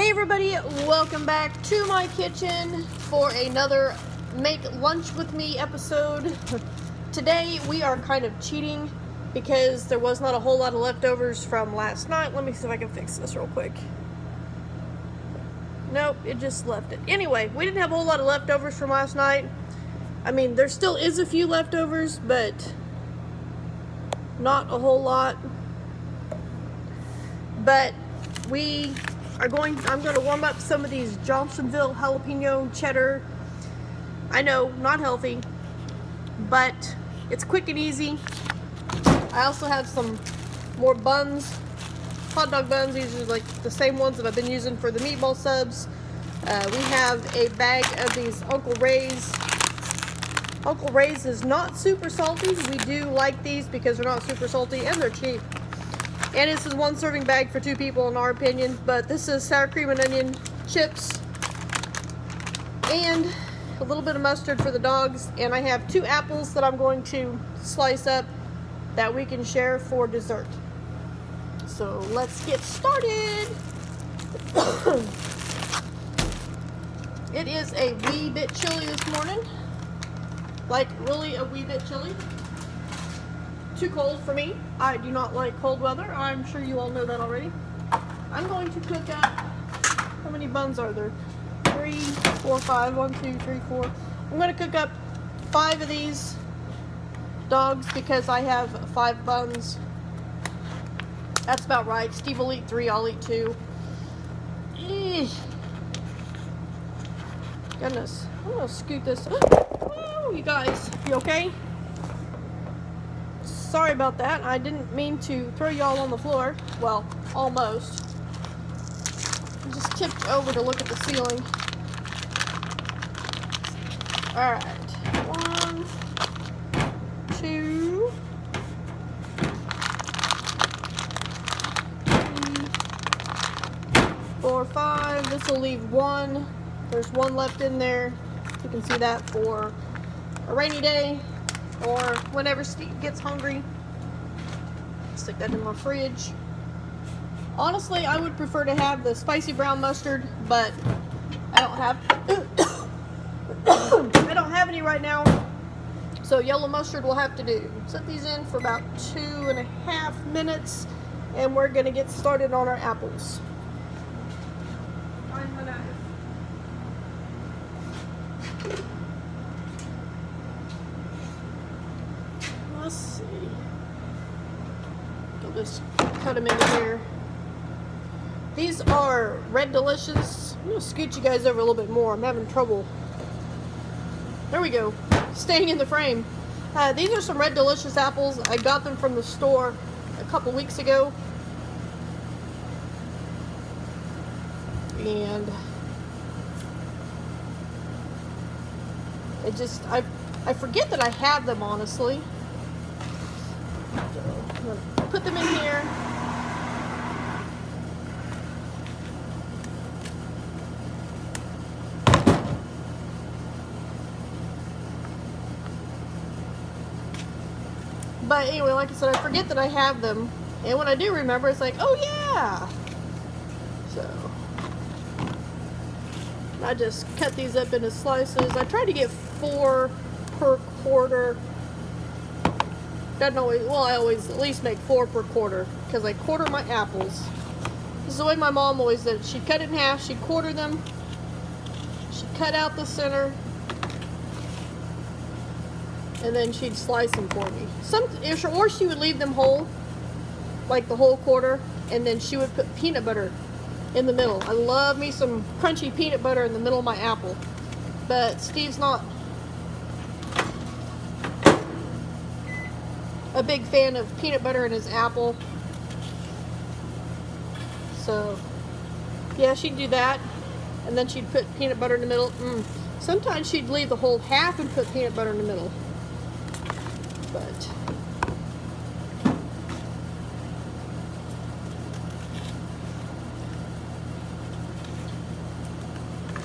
Hey everybody, welcome back to my kitchen for another Make Lunch With Me episode. Today we are kind of cheating because there was not a whole lot of leftovers from last night. Let me see if I can fix this real quick. Nope, it just left it. Anyway, we didn't have a whole lot of leftovers from last night. I mean, there still is a few leftovers, but not a whole lot. But I'm going to warm up some of these Johnsonville jalapeno cheddar. I know, not healthy, but it's quick and easy. I also have some more buns, hot dog buns. These are like the same ones that I've been using for the meatball subs. We have a bag of these Uncle Ray's. Uncle Ray's is not super salty. We do like these because they're not super salty and they're cheap. And this is one serving bag for 2 people in our opinion, but this is sour cream and onion chips and a little bit of mustard for the dogs. And I have 2 apples that I'm going to slice up that we can share for dessert. So let's get started. It is a wee bit chilly this morning, like really a wee bit chilly. Too cold for me. I do not like cold weather. I'm sure you all know that already. I'm going to cook up, how many buns are there? 3, 4, 5, 1, 2, 3, 4. I'm going to cook up 5 of these dogs because I have 5 buns. That's about right. Steve will eat 3, I'll eat 2. Eesh. Goodness. I'm going to scoot this. Oh, you guys, you okay? Sorry about that. I didn't mean to throw y'all on the floor. Well, almost. I just tipped over to look at the ceiling. Alright. 1, 2, 3, 4, 5. This will leave 1. There's 1 left in there. You can see that for a rainy day. Or whenever Steve gets hungry. Stick that in my fridge. Honestly, I would prefer to have the spicy brown mustard, but I don't have I don't have any right now. So yellow mustard will have to do. Set these in for about 2.5 minutes and we're gonna get started on our apples. Find my knife. Let's see. I'll just cut them into here. These are Red Delicious. I'm going to scoot you guys over a little bit more. I'm having trouble. There we go. Staying in the frame. These are some Red Delicious apples. I got them from the store a couple weeks ago. And I forget that I have them, honestly. I'm going to put them in here. But anyway, like I said, I forget that I have them. And when I do remember, it's like, oh yeah! So, I just cut these up into slices. I try to get 4 per quarter. Doesn't always, well, I always at least make 4 per quarter because I quarter my apples. This is the way my mom always did it. She'd cut it in half, she'd quarter them, she'd cut out the center, and then she'd slice them for me. Or she would leave them whole, like the whole quarter, and then she would put peanut butter in the middle. I love me some crunchy peanut butter in the middle of my apple, but Steve's not a big fan of peanut butter in his apple. So yeah, she'd do that and then she'd put peanut butter in the middle. Sometimes she'd leave the whole half and put peanut butter in the middle. But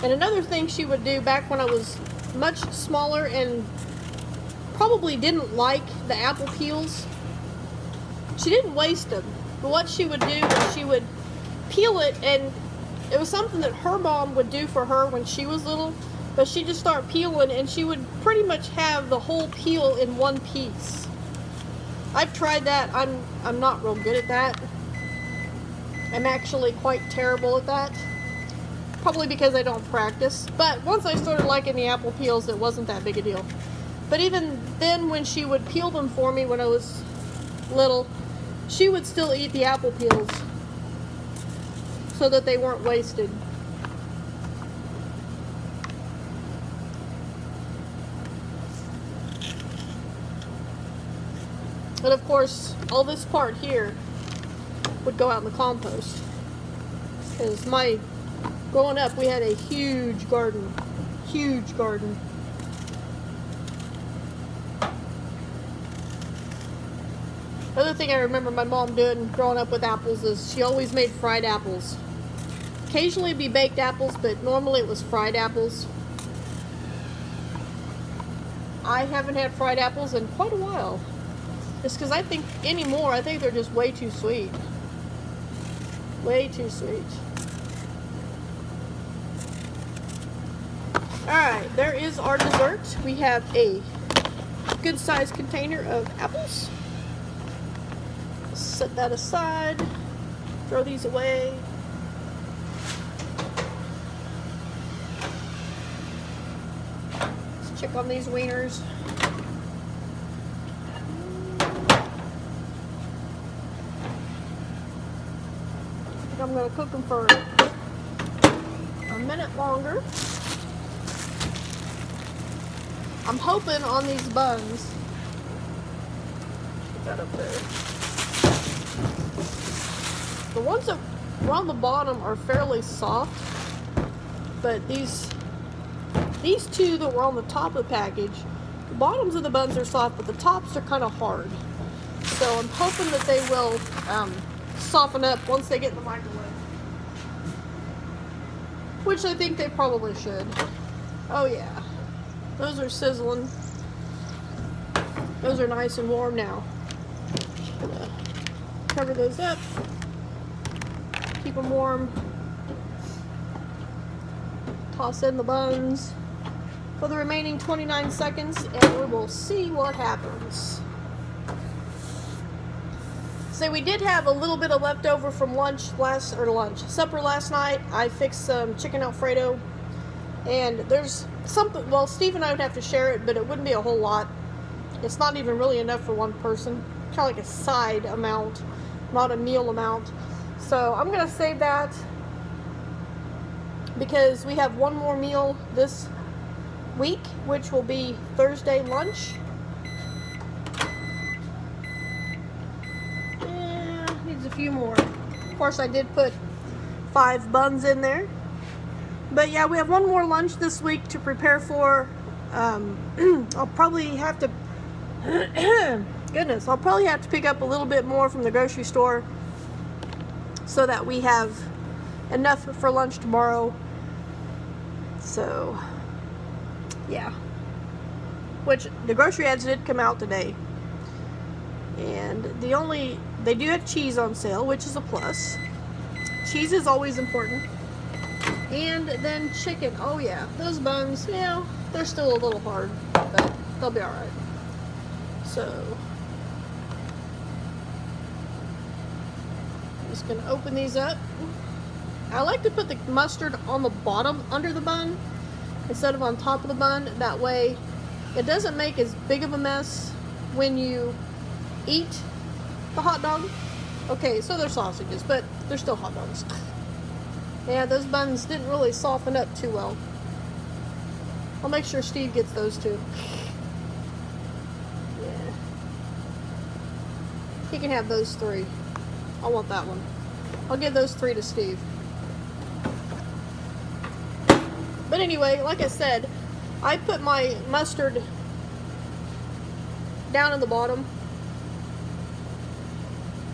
and another thing she would do back when I was much smaller and probably didn't like the apple peels, she didn't waste them. But what she would do is she would peel it and it was something that her mom would do for her when she was little, but she'd just start peeling and she would pretty much have the whole peel in one piece. I've tried that. I'm not real good at that. I'm actually quite terrible at that. Probably because I don't practice. But once I started liking the apple peels, it wasn't that big a deal. But even then, when she would peel them for me when I was little, she would still eat the apple peels so that they weren't wasted. But of course, all this part here would go out in the compost. Because growing up, we had a huge garden. Huge garden. Another thing I remember my mom doing growing up with apples is she always made fried apples. Occasionally it'd be baked apples, but normally it was fried apples. I haven't had fried apples in quite a while. Just because I think they're just way too sweet. Way too sweet. Alright, there is our dessert. We have a good sized container of apples. Set that aside. Throw these away. Let's check on these wieners. I'm going to cook them for a minute longer. I'm hoping on these buns, put that up there. The ones that were on the bottom are fairly soft, but these two that were on the top of the package, the bottoms of the buns are soft, but the tops are kind of hard. So I'm hoping that they will soften up once they get in the microwave. Which I think they probably should. Oh yeah. Those are sizzling. Those are nice and warm now. Just gonna cover those up. Keep them warm. Toss in the buns for the remaining 29 seconds and we will see what happens. So we did have a little bit of leftover from supper last night. I fixed some chicken Alfredo, and there's something, well, Steve and I would have to share it, but it wouldn't be a whole lot. It's not even really enough for one person. Kind of like a side amount, not a meal amount. So I'm gonna save that because we have one more meal this week, which will be Thursday lunch. A few more. Of course, I did put 5 buns in there. But yeah, we have one more lunch this week to prepare for. I'll probably have to I'll probably have to pick up a little bit more from the grocery store so that we have enough for lunch tomorrow. So yeah, which the grocery ads did come out today, and they do have cheese on sale, which is a plus. Cheese is always important. And then chicken. Oh yeah, those buns, they're still a little hard, but they'll be alright. So, I'm just going to open these up. I like to put the mustard on the bottom under the bun instead of on top of the bun. That way, it doesn't make as big of a mess when you eat the hot dog. Okay, so they're sausages, but they're still hot dogs. Yeah, those buns didn't really soften up too well. I'll make sure Steve gets those too. Yeah. He can have those 3. I want that one. I'll give those 3 to Steve. But anyway, like I said, I put my mustard down in the bottom.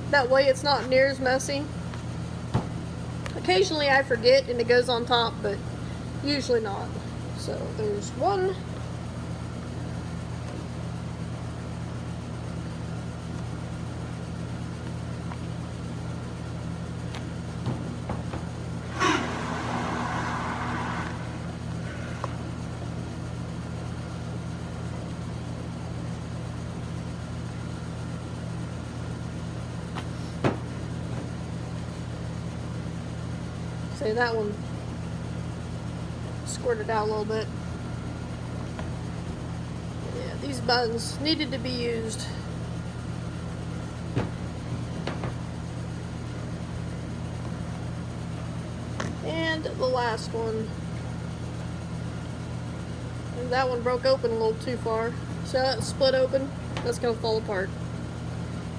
That way it's not near as messy. Occasionally I forget and it goes on top, but usually not. So there's one. Say that one squirted out a little bit. Yeah, these buttons needed to be used. And the last one. And that one broke open a little too far. So that split open, that's gonna fall apart.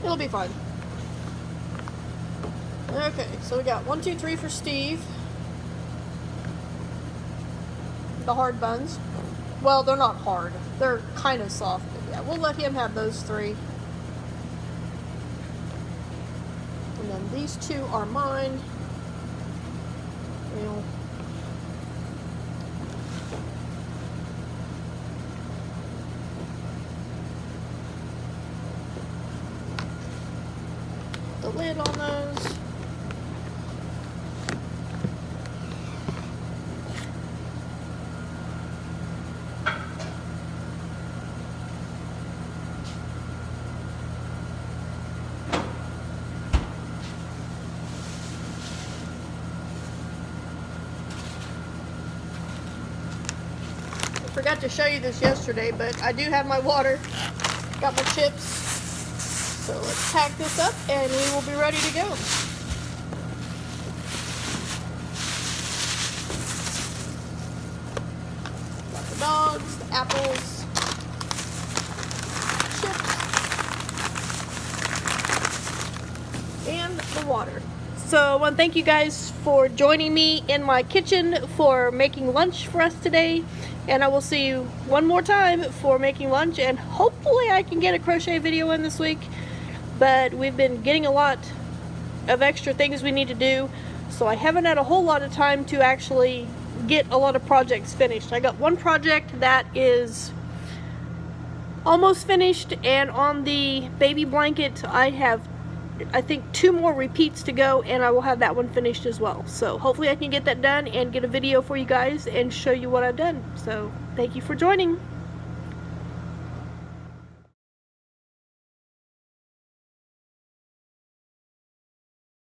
It'll be fine. Okay, so we got 1, 2, 3 for Steve. The hard buns. Well, they're not hard. They're kind of soft. But yeah, we'll let him have those 3. And then these 2 are mine. Well, the lid on those. I forgot to show you this yesterday, but I do have my water, got my chips, so let's pack this up and we will be ready to go. Got the dogs, the apples, chips, and the water. So I want to thank you guys for joining me in my kitchen for making lunch for us today. And I will see you one more time for making lunch, and hopefully I can get a crochet video in this week. But we've been getting a lot of extra things we need to do, so I haven't had a whole lot of time to actually get a lot of projects finished. I got one project that is almost finished, and on the baby blanket I have, I think, 2 more repeats to go, and I will have that one finished as well. So hopefully I can get that done and get a video for you guys and show you what I've done. So thank you for joining.